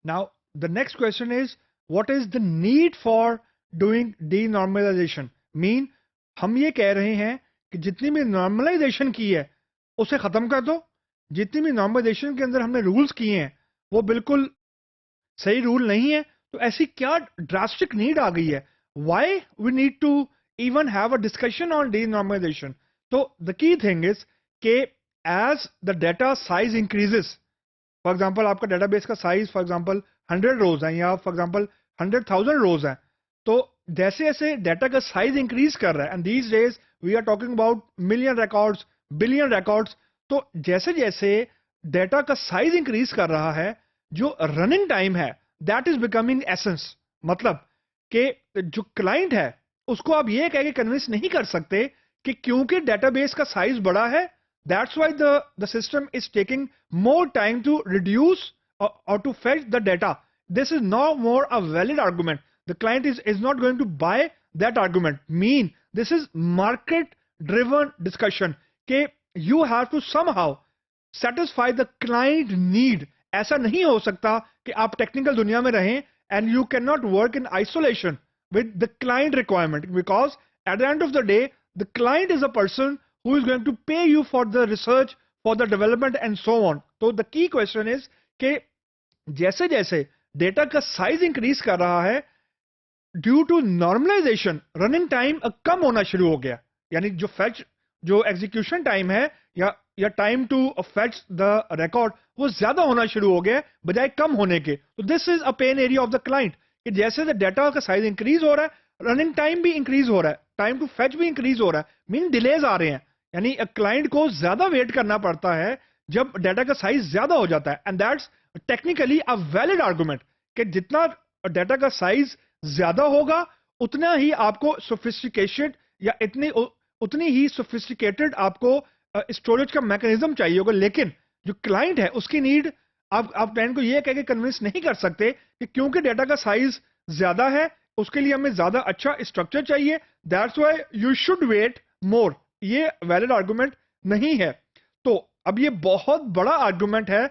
Now, the next question is, what is the need for doing denormalization? Mean, हम ये कह रहे हैं कि जितनी भी नॉर्मलाइजेशन की है उसे खत्म कर दो. जितनी भी नॉर्मलाइजेशन के अंदर हमने रूल्स किए हैं वो बिल्कुल सही रूल नहीं है. तो ऐसी क्या ड्रास्टिक नीड आ गई है? Why we need to even have a discussion on denormalization? तो द की थिंग इज कि as the data size increases, for example आपका डेटाबेस का साइज फॉर एग्जाम्पल 100 रोज है या फॉर एग्जाम्पल 100,000 रोज है, तो जैसे जैसे डेटा का साइज इंक्रीज कर रहा है, and these days we are talking about million records, billion records, तो जैसे जैसे डेटा का साइज इंक्रीज कर रहा है, जो रनिंग टाइम है दैट इज बिकमिंग एसेंस. मतलब कि जो क्लाइंट है उसको आप ये कह के कन्विंस नहीं कर सकते कि क्योंकि डेटाबेस का साइज बड़ा है, that's why the system is taking more time to reduce or to fetch the data. This is no more a valid argument. The client is not going to buy that argument. Mean, this is market driven discussion कि you have to somehow satisfy the client need. ऐसा नहीं हो सकता कि आप technical दुनिया में रहें and you cannot work in isolation with the client requirement, because at the end of the day the client is a person who is going to pay you for the research, for the development and so on. So the key question is कि जैसे जैसे data का size increase कर रहा है, due to normalization running time कम होना शुरू हो गया. यानी जो एग्जीक्यूशन टाइम है या time to fetch the record वो ज्यादा होना शुरू हो गया बजाय कम होने के. तो this is a pain area of the client कि जैसे डेटा का साइज इंक्रीज हो रहा है, रनिंग टाइम भी इंक्रीज हो रहा है, टाइम टू फेच भी इंक्रीज हो रहा है, मीन डिलेज आ रहे हैं. यानी क्लाइंट को ज्यादा वेट करना पड़ता है जब डेटा का साइज ज्यादा हो जाता है. And that's technically a valid argument कि जितना डेटा का साइज ज्यादा होगा उतना ही आपको सोफिस्टिकेटेड या उतनी ही सोफिस्टिकेटेड आपको स्टोरेज का मैकेनिज्म चाहिए होगा. लेकिन जो क्लाइंट है उसकी नीड आप क्लाइंट को यह कह के कन्विंस नहीं कर सकते कि क्योंकि डेटा का साइज ज्यादा है उसके लिए हमें ज्यादा अच्छा स्ट्रक्चर चाहिए, that's why you should wait more. ये वैलिड आर्गुमेंट नहीं है. तो अब ये बहुत बड़ा आर्गुमेंट है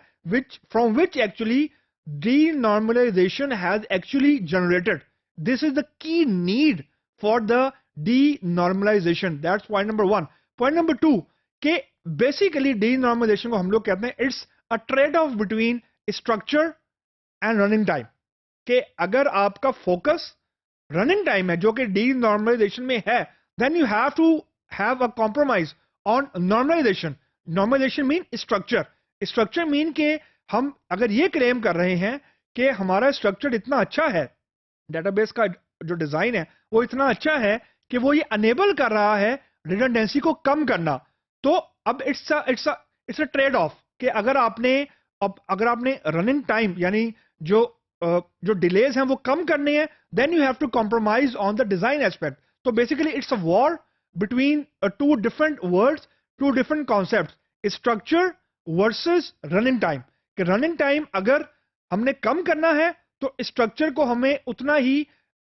from which actually denormalization has actually generated. This is the key need for the denormalization. That's point number one. Point number two, कि basically denormalization को हम लोग कहते हैं it's a trade-off between structure and running time. कि अगर आपका focus running time है जो कि denormalization में है, then you have to have a compromise on normalization. Normalization mean structure. Structure mean कि हम अगर ये क्लेम कर रहे हैं कि हमारा स्ट्रक्चर इतना अच्छा है, डेटाबेस का जो डिजाइन है वो इतना अच्छा है कि वो ये अनेबल कर रहा है रिडंडेंसी को कम करना, तो अब इट्स अ ट्रेड ऑफ कि अगर आपने रनिंग टाइम यानी जो डिलेज हैं वो कम करने हैं, then you have to compromise on the design aspect. तो basically it's a war between two different words, two different concepts, structure versus running time. कि running time अगर हमने कम करना है तो स्ट्रक्चर को हमें उतना ही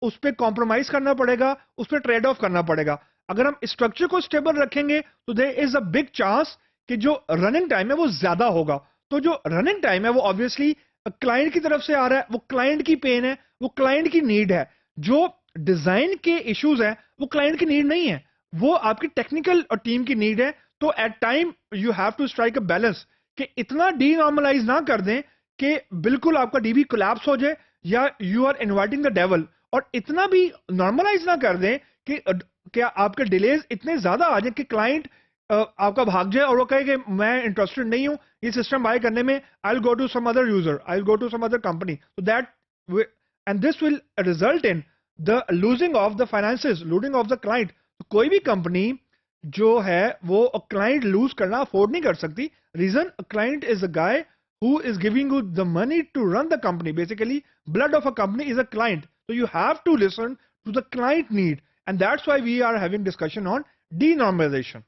उस पर कॉम्प्रोमाइज करना पड़ेगा, उस पर ट्रेड ऑफ करना पड़ेगा. अगर हम स्ट्रक्चर को स्टेबल रखेंगे तो there is a big chance कि जो रनिंग टाइम है वो ज्यादा होगा. तो जो रनिंग टाइम है वो ऑब्वियसली क्लाइंट की तरफ से आ रहा है, वो क्लाइंट की पेन है, वो क्लाइंट की नीड है. जो डिजाइन के इश्यूज हैं वो क्लाइंट की नीड नहीं है, वो आपकी टेक्निकल और टीम की नीड है. तो at time you have to strike a balance कि इतना डीनॉर्मलाइज ना कर दें कि बिल्कुल आपका डीबी कोलैप्स हो जाए या you are inviting the devil, और इतना भी नॉर्मलाइज ना कर दें कि क्या आपके डिलेज इतने ज्यादा आ जाए कि क्लाइंट आपका भाग जाए और वो कहे कि मैं इंटरेस्टेड नहीं हूं ये सिस्टम बाय करने में, I will go to some other user, I will go to some other company. So that and this will result in the losing of the finances, losing of the client. कोई भी company जो है वो client loose करना afford नहीं कर सकती. Reason, client is a guy who is giving you the money to run the company. Basically, blood of a company is a client. So you have to listen to the client need. And that's why we are having discussion on denormalization.